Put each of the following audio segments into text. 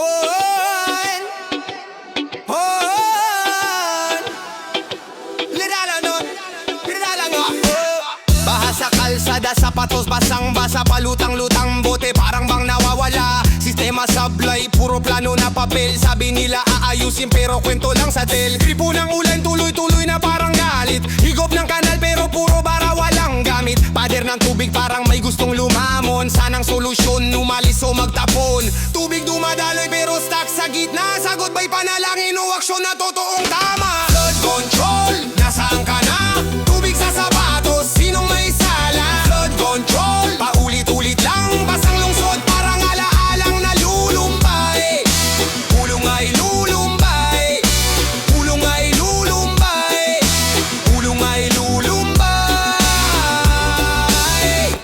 Hon, hon, liralang baha sa kalsada, sapatos basang-basa, palutang-lutang bote parang bang nawawala. Sistema sablay, puro plano na papel. Sabi nila aayusin pero kwento lang sa tel. Gripo ng ulan, tuloy-tuloy na parang galit. Higop ng kanal pero puro bara walang gamit. Pader ng tubig parang may gustong lumamon. Sanang solusyon, umalis o magtapon. Tubig dumadaloy pero stuck sa gitna. Sagot ba'y panalangin o aksyon na totoong tama? Flood control, nasaan ka na? Tubig sa sapatos, sinong may sala? Flood control, paulit-ulit lang. Basang lungsod, parang alaalang nalulumbay. Pulong ay lulumbay, pulong ay lulumbay, pulong ay lulumbay.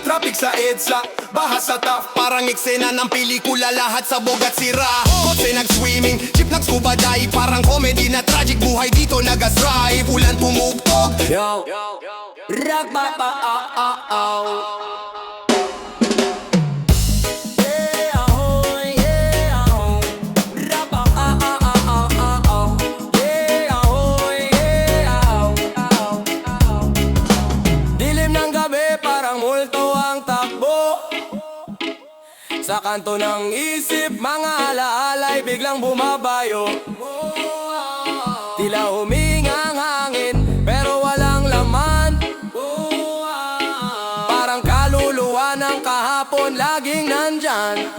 Traffic sa EDSA, baha sa TAF, parang eksena ng pelikula. Lahat sabog at sira. Kotse nag-swimming, jeep nag-scuba dive. Parang comedy na tragic, buhay dito nag-strive. Ulan tumugtog, Yo, rock ba ba Yeah, ahoy, yeah, ahoy. Rock ba Yeah, ahoy, yeah, ahoy. Dilim ng gabi, parang multo ang takbo. Sa kanto ng isip, mga alaalay biglang bumabayo. Tila humingang hangin, pero walang laman. Parang kaluluwa ng kahapon, laging nandyan.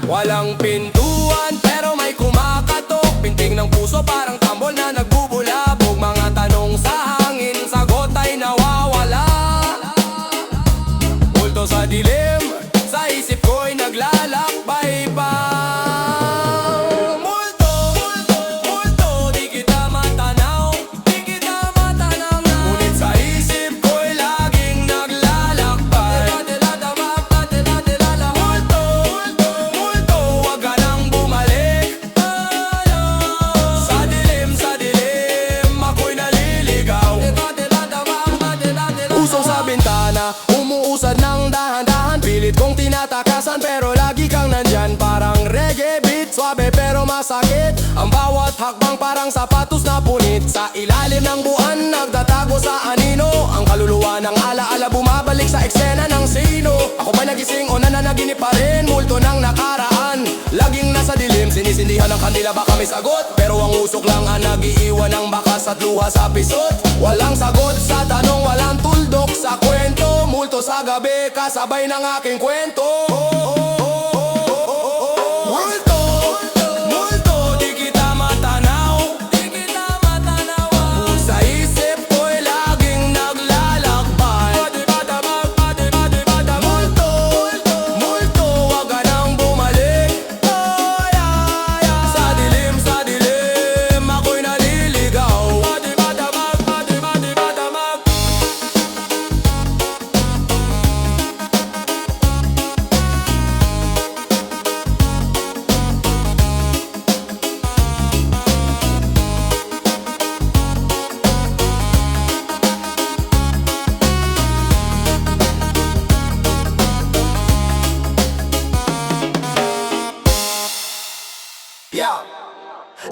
Walang pintuan, pero may kumakatok. Pintig ng puso, parang tambol na nagbubulabog. Mga tanong sa hangin, sagot ay nawawala. Multo sa dilim, sa isip ko'y naglalakbay pa. Umuusad ng dahan-dahan, pilit kong tinatakasan, pero lagi kang nandyan. Parang reggae beat, swabe pero masakit. Ang bawat hakbang parang sapatos na punit. Sa ilalim ng buwan, nagtatago sa anino. Ang kaluluwa ng alaala bumabalik sa eksena ng sino. Ako ba'y nagising o nananaginip pa rin? Multo ng nakaraan, laging nasa dilim. Sinisindihan ng kandila, baka may sagot, pero ang usok lang ang nag-iiwan ng bakas at luha sa pisot. Walang sagot sa tanong, walang tuldok sa kwento. Multo sa gabi, kasabay ng aking kwento. Multo, multo, di kita matanaw. Sa isip ko'y laging naglalakbay. Multo, multo, wag ka nang bumalik. Sa dilim, ako'y naliligaw.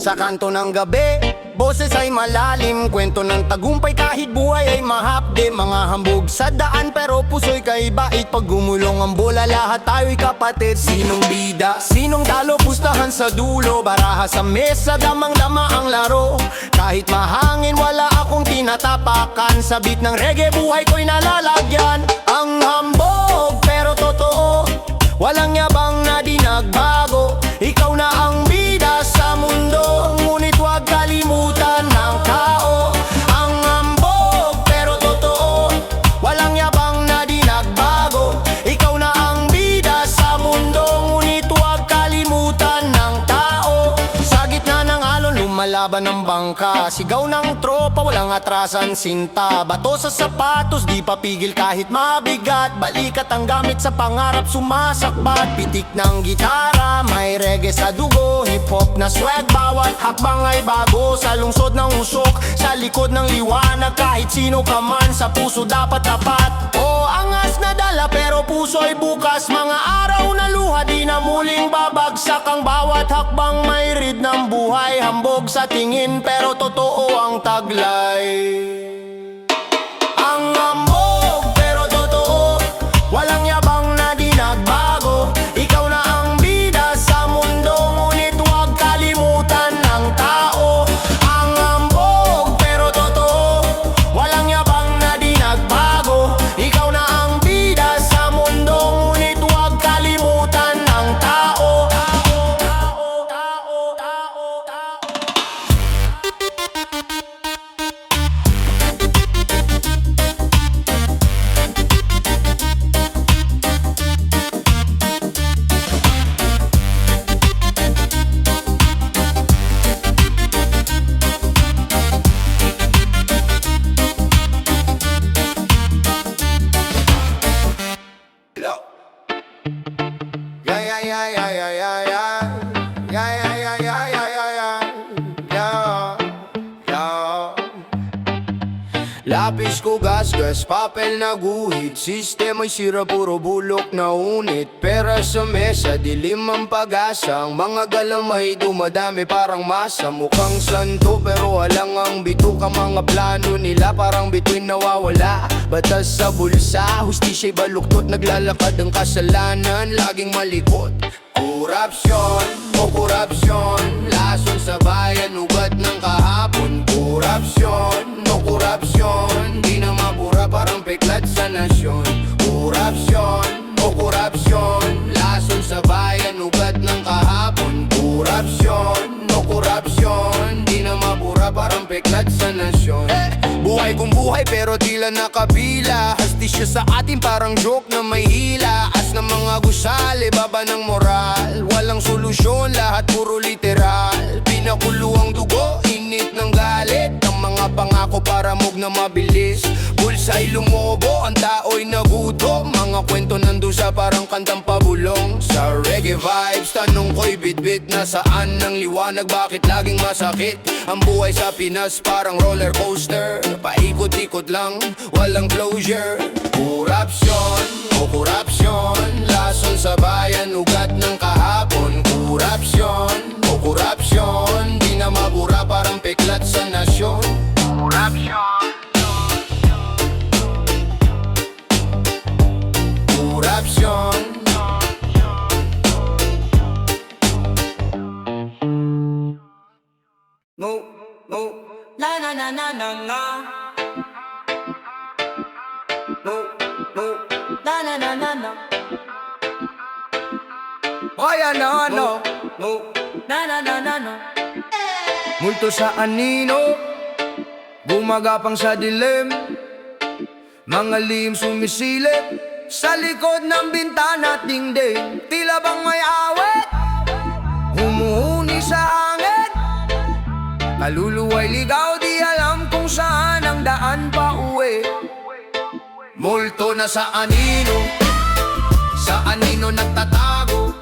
Sa kanto ng gabi, boses ay malalim. Kwento ng tagumpay kahit buhay ay mahapde. Mga hambog sa daan pero puso'y kaibait. Pag gumulong ang bola, lahat tayo'y kapatid. Sinong bida, sinong talo, pustahan sa dulo. Baraha sa mesa, damang-dama ang laro. Kahit mahangin, wala akong tinatapakan. Sa beat ng reggae, buhay ko'y nalalagyan. Ang hambog pero totoo, walang yabang na di nagbago. Ikaw na ang bida sa mundo, ngunit huwag kalimutan ng tao. Ang hambog pero totoo, walang yabang na di nagbago. Ikaw na ang bida sa mundo, ngunit huwag kalimutan ng tao. Sa gitna ng alon, lumalaban ng bangka. Sigaw ng tropa, walang atrasan sinta. Bato sa sapatos, di papigil kahit mabigat. Balikat ang gamit sa pangarap, sumasakbat. Pitik ng gitara, may reggae sa dugo. Hip-hop na swag, bawat hakbang ay bago. Sa lungsod ng usok, sa likod ng liwanag. Kahit sino ka man, sa puso dapat tapat. O angas na dala pero puso'y bukas. Mga araw na luha luha, di na muling babagsak ang bawat hakbang. May rid ng buhay, hambog sa tingin pero totoo ang taglay. Ang hambog pero totoo, walang yabang na di nagbago. Ikaw na ang bida sa mundo, ngunit huwag kalimutan ng tao. Ang hambog pero totoo, walang yabang na di nagbago. Ikaw na ang bida sa mundo, ngunit huwag kalimutan ng tao. Lapis ko gasgas, papel na guhit. Sistema'y sira, puro bulok na unit. Pera sa mesa, dilim ang pag-asa. Ang mga galamay dumadami parang masa. Mukhang santo pero walang ang bituka. Mga plano nila parang bituin nawawala. Batas sa bulsa, hustisya'y baluktot. Naglalakad ang kasalanan, laging malikot. Korupsyon o korupsyon, lason sa bayan, ugat ng kahapon. Korupsyon o korupsyon, di na mapura parang peklat sa nasyon. Korupsyon o korupsyon, lason sa bayan, ugat ng kahapon. Korupsyon o korupsyon, di na mapura parang peklat sa nasyon. Buhay kong buhay pero tila nakabila. Hastisya sa atin parang joke na may hila. As ng mga gusali, baba ng moral. Walang solusyon, lahat puro literal. Pinakulo ang dugo, init ng galit. Ang mga pangako para mog na mabilis. Bulsa'y lumobo, ang tao'y naguto. Mga kwento nandusa parang kantang pabulong. Sa reggae vibes, tanong ko'y bitbit. Nasaan ng liwanag, bakit laging masakit? Ang buhay sa Pinas parang roller coaster. Paikot-ikot lang, walang closure. Korupsyon o korupsyon, lason sa bayan, ugat ng kahapon. Korupsyon o korupsyon, di na mabura parang peklat sa nasyon. Korupsyon, korupsyon. No, no, na na na na na na. No, no, na na na na na. Kaya na no, no, na na na na na. Multo sa anino, gumagapang sa dilim. Mga lihim sumisilip sa likod ng bintana at dingding. Tila bang may awit, humuhuni sa hangin. Kaluluwa'y ligaw, di alam kung saan ang daan pa uwi. Multo na sa anino nagtatago.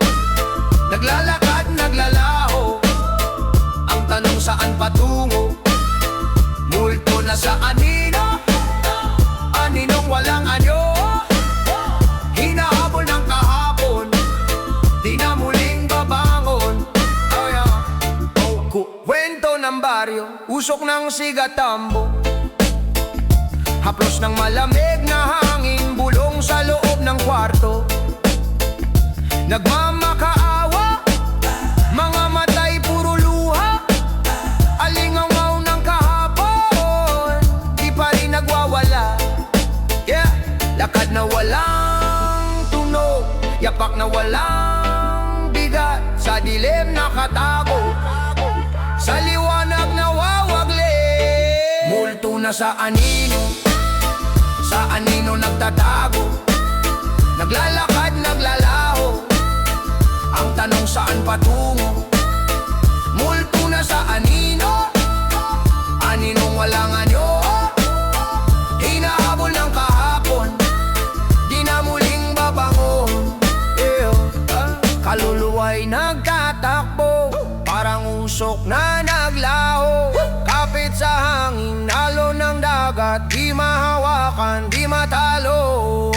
Naglalakad, naglalaho. Ang tanong saan patungo? Multo na sa aninong walang anyo. Hinahabol ng kahapon, di na muling babangon. Kwento ng baryo, usok ng sigatambo. Haplos ng malamig na hangin, bulong sa loob ng kwarto. Nagmamakaawa, mga matay puro luha. Alingaw-ngaw ng kahapon, di pa rin nagwawala. Yeah, lakad na walang tunog, yapak na walang bigat. Sa dilim nakatago, sa liwanag na wawagli. Multo na sa anino nagtatago. Naglalakad, naglalaho. Ang tanong saan patungo? Multo na sa aninong walang anyo. Hinahabol ng kahapon, di na muling babangon. Kaluluwa'y nagtatakbo, parang usok na naglaho. Kapit sa hangin, halo ng dagat. Di mahawakan, di matalo.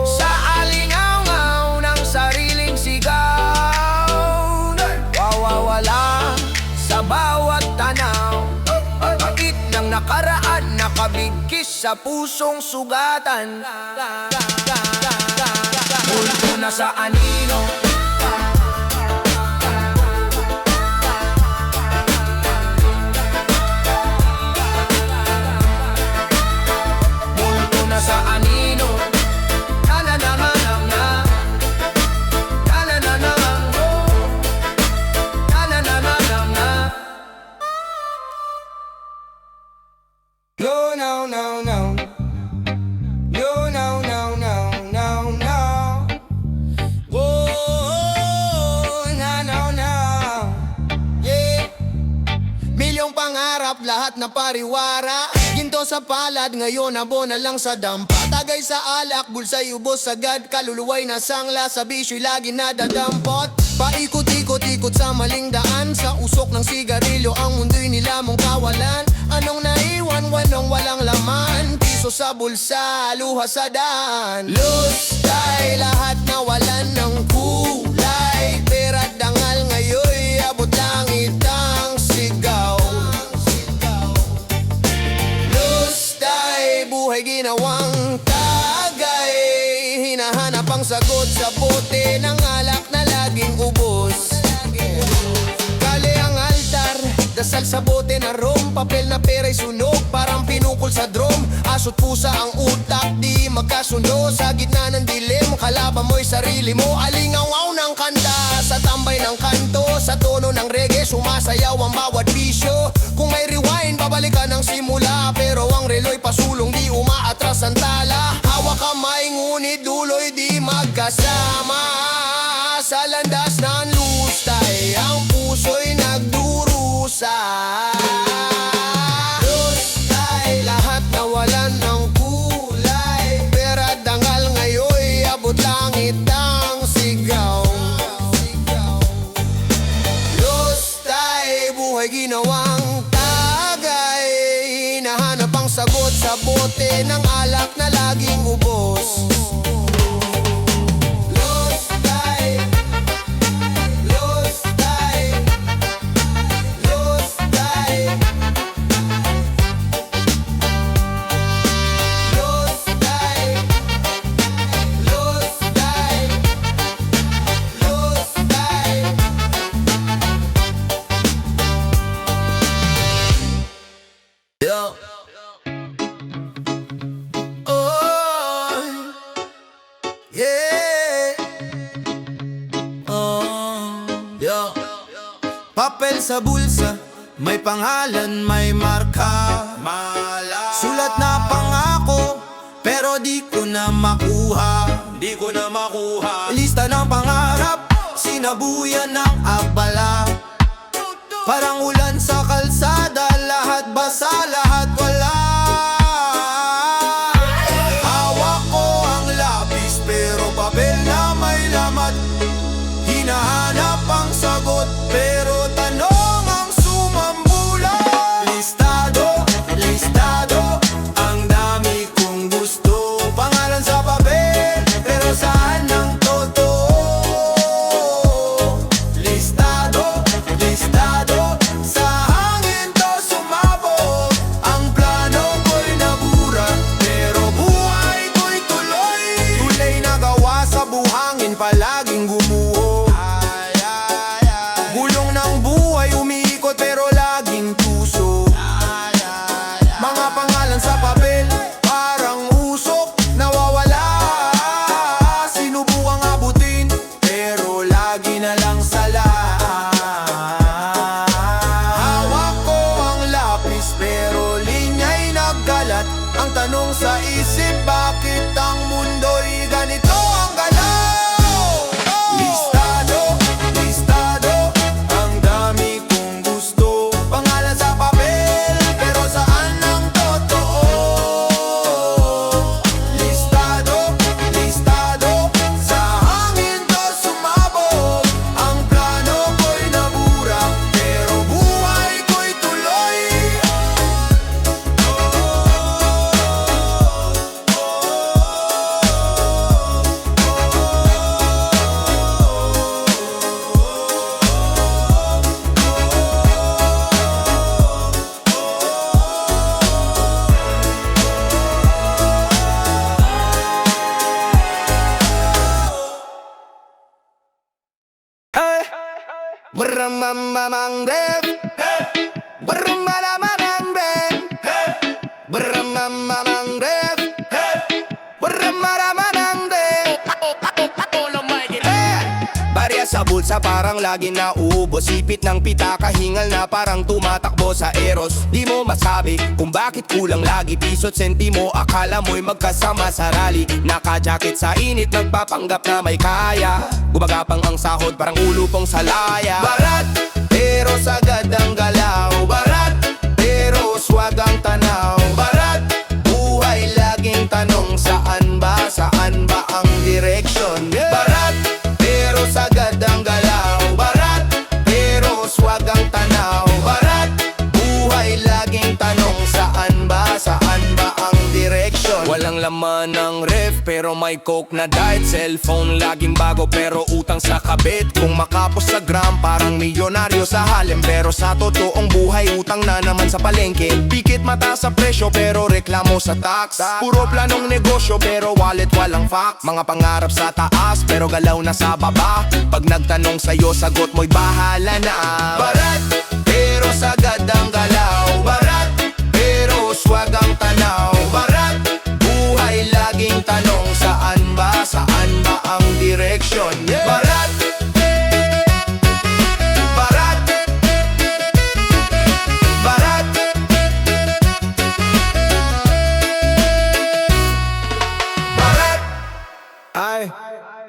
Sa alingaw-ngaw ng sariling sigaw. nakaraan, nakabigkis sa pusong sugatan. Multo na sa anino, multo na sa anino. Na na na na na na, na na na na na, na na na na na na. No, no, no, no. No, no, no, no, no, no. Oh, no, no, no. Yeah. Milyong pangarap, lahat na pariwara. Ginto sa palad, ngayon abo na lang sa dampa. Tagay sa alak, bulsa'y ubos agad. Kaluluway na sangla, sa bisyo'y lagi nadadampot. Paikot-ikot-ikot sa maling daan. Sa usok ng sigarilyo, ang mundo'y nilamong kawalan. Anong naiwan, wanong walang laman. Piso sa bulsa, luha sa daan. Lustay, lahat nawalan ng kulay. Pera't dangal ngayon, abot langit ang sigaw. Lustay, buhay ginawang tagay. Hinahanap ang sagot sa bote ng alak na laging ubos. Kali ang altar, dasal sa bote na rom. Papel na pera'y sunog, parang pinukol sa drum. Aso't pusa ang utak, di magkasundo. Sa gitna ng dilim, kalaban mo'y sarili mo. Alingaw ng kanta, sa tambay ng kanto. Sa tono ng reggae, sumasayaw ang bawat bisyo. Kung may rewind, babalikan ang simula. Pero ang reloy pasulong, di umaatras ang tala. Hawak kamay, ngunit duloy di magkasama. Sa landas ng lustay, ang puso'y nagdurusa. Lustay, lahat nawalan ng kulay. Pera't dangal ngayon, abot langit ang sigaw. Lustay, buhay ginawang tagay. Hinahanap ang sagot sa bote ng alak na laging ubos. Papel sa bulsa, may pangalan, may marka. Sulat na pangako, pero di ko na makuha. Lista ng pangarap, sinabuyan ng abala. Parang ulan sa kalsada, lahat basa, lahat wala. Hawak ko ang lapis, pero papel na may lamat. Hinahanap ang sagot, pero tanong ang sumambulan. Listado, listado, ang dami kong gusto. Pangalan sa papel, pero saan ang totoo? Listado, listado, sa hangin to sumabog. Ang plano ko'y nabura, pero buhay ko'y tuloy. Tulay na gawa sa buhangin, palaging gumuho. Gulong ng buhay umiikot pero laging tuso. Mga pangalan sa papel, parang usok, nawawala. Sinubukang abutin, pero lagi na lang sala. Hawak ko ang lapis, pero linya'y nagkalat. Ang tanong sa isip, bakit ang mundo'y ganito ang galaw? Lista Bramamamang rep, bramalamanang rep, bramamamang rep, bramalamanang rep. Barya sa bulsa parang lagi nauubos. Sipit ng pitaka, hingal na parang tumatakbo sa eros. Di mo masabi kung bakit kulang lagi. Piso't sentimo, akala mo'y magkasama sa rally. Naka-jacket sa init, nagpapanggap na may kaya. Gumagapang ang sahod, parang ulo pong salaya. Barat, pero sagad ang galaw. Barat, pero swag ang tanaw. Barat, buhay laging tanong. Saan ba ang direksyon? Barat, pero sagad ang galaw. Barat, pero swag ang tanaw. Barat, buhay laging tanong. Saan ba ang direksyon? Walang laman ng ref, pero may coke na diet. Cellphone laging bago, pero utang sa kabit. Kung makapos sa gram, parang milyonaryo sa halem. Pero sa totoong buhay, utang na naman sa palengke. Pikit mata sa presyo, pero reklamo sa tax. Puro planong negosyo, pero wallet walang facts. Mga pangarap sa taas, pero galaw na sa baba. Pag nagtanong sa'yo, sagot mo'y bahala na. Barat, pero sagad ang galaw. Barat, pero swag ang tanaw. Barat, buhay laging tanong. Saan ba ang direksyon? Barat, barat, barat. Barat.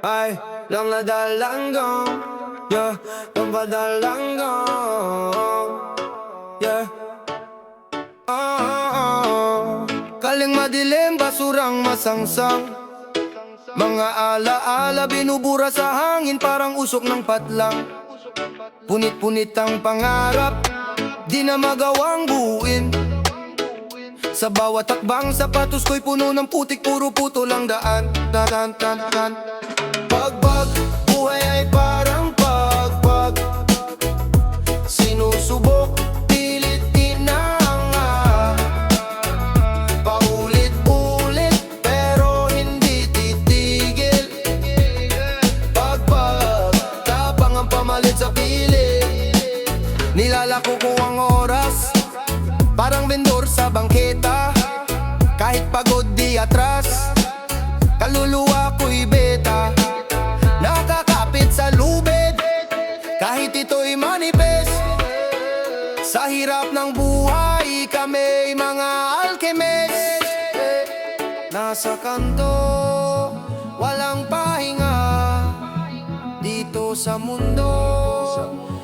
Ay, lang nadalanggong. Yeah, lang padalanggong. Yeah. Kaling madilim, basurang masangsang. Mga alaala binubura sa hangin, parang usok ng patlang. Punit-punit ang pangarap, di na magawang buuin. Sa bawat takbang, sapatos ko'y puno ng putik, puro puto lang daan. Pagbag, buhay ay parang pagpag. Sinusubok, pilit inangat. Paulit-ulit, pero hindi titigil. Pagbag, tapang ang pamalit sa pilit. Nilalako ko ang oras, parang vendor sa bangketa. Kahit pagod di atras, kaluluwa ko'y beta. Nakakapit sa lubid, kahit ito'y manifest. Sa hirap ng buhay, kami mga alchemist. Nasa kanto, walang pahinga. Dito sa mundo,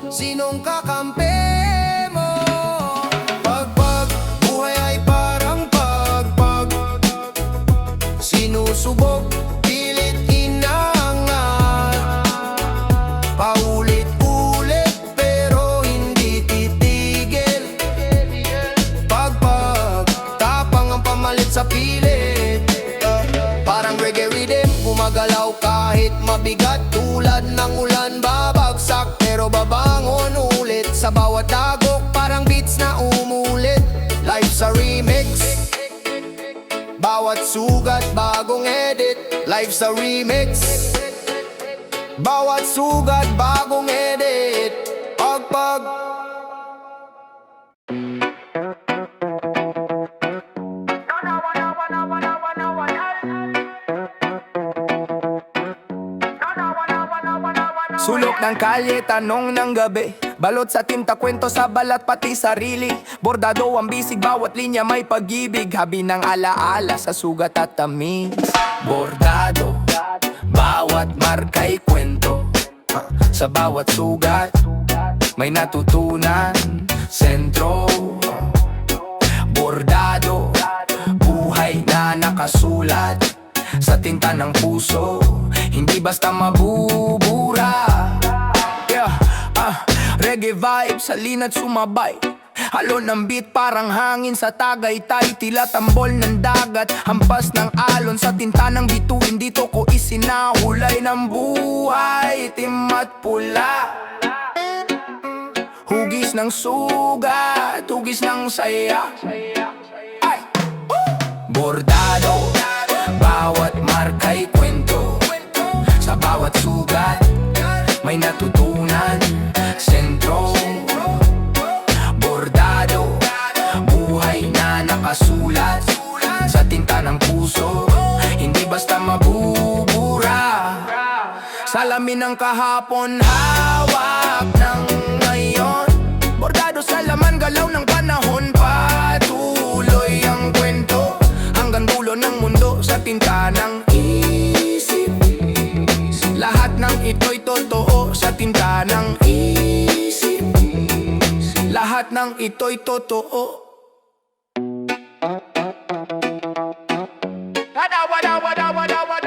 sinong kakampi mo? Pagpag, buhay ay parang pagpag. Sinusubok, pilit inangat. Paulit-ulit, pero hindi titigil. Pagpag, tapang ang pamalit sa pilit. Parang reggae rhythm, gumagalaw kahit mabigat. Tulad ng ulan, babagsak pero babangon ulit. Sa bawat dagok, parang beats na umulit. Life's a remix, bawat sugat bagong edit. Life's a remix, bawat sugat bagong edit. Pagpag. Sulok ng kalye, tanong ng gabi. Balot sa tinta, kwento sa balat, pati sarili. Bordado ang bisig, bawat linya may pag-ibig. Habi ng alaala sa sugat at tamis. Bordado, bawat marka'y kwento. Sa bawat sugat, may natutunan. Sentro, bordado, buhay na nakasulat sa tinta ng puso. Hindi basta mabubura. Reggae vibes, halina't sumabay. Halo ng beat parang hangin sa Tagaytay. Tila tambol ng dagat, hampas ng alon sa tinta ng bituin. Dito ko isinahulay ng buhay, itim at pula. Hugis ng sugat, hugis ng saya. Ay! Bordado, bawat marka'y kwento. Sa bawat sugat, may natutunan. ng kahapon, hawak ng ngayon. Bordado sa laman, galaw ng panahon. Patuloy ang kwento hanggang dulo ng mundo sa tinta ng isip. Lahat ng ito'y totoo sa tinta ng isip. Lahat ng ito'y totoo. Wada wada wada wada wada.